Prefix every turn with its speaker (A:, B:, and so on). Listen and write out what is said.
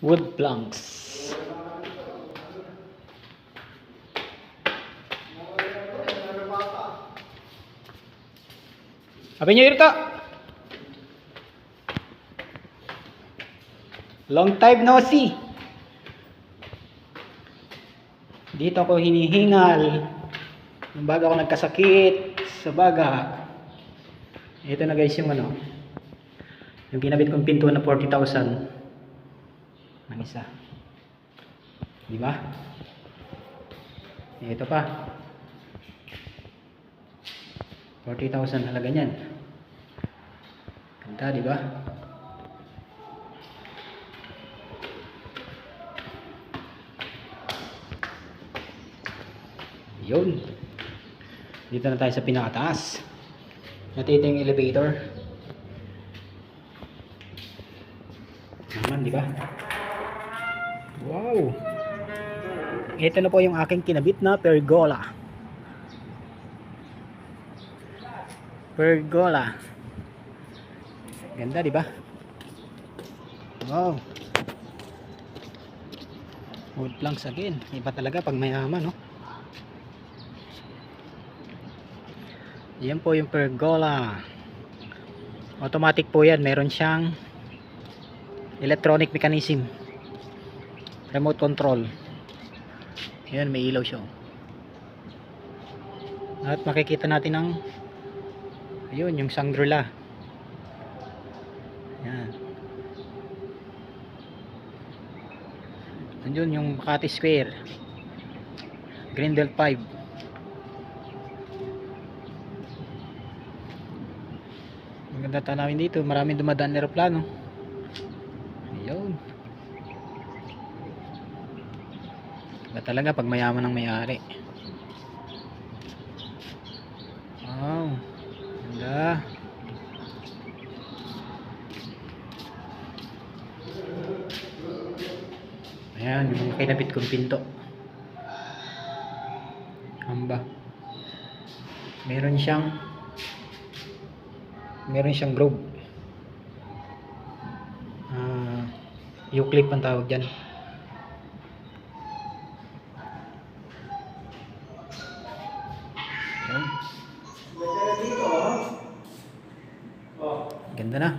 A: Wood planks. Apa nyo ito? Long time no see. Dito ako hinihingal nung bago ako nagkasakit sa baga. Ito na guys yung ano, yung ginabit kong pintuan na 40,000 ang isa, di ba? Ito pa 40,000 halaga niyan. Ganda, di ba? Yun. Dito na tayo sa pinakataas. Ito yung elevator. Naman, di ba? Wow. Ito na po yung aking kinabit na pergola. Pergola. Ganda, di ba? Wow. Wood planks again. Iba talaga pag mayaman, no? Yan po yung pergola. Automatic po yan. Meron siyang electronic mechanism. Remote control. Yan, may ilaw siya. At makikita natin ang ayun, yung Shangri-La. Yan. Andun yung Makati Square. Grindel 5. Maganda tanawin dito. Maraming dumadaan na aeroplano. Ayun. Ba talaga pag mayaman ang may-ari. Wow. Ganda. Ayan, yung kinabit kong pinto. Hamba. Meron siyang globe. U-clip ang tawag dyan. Ganda na.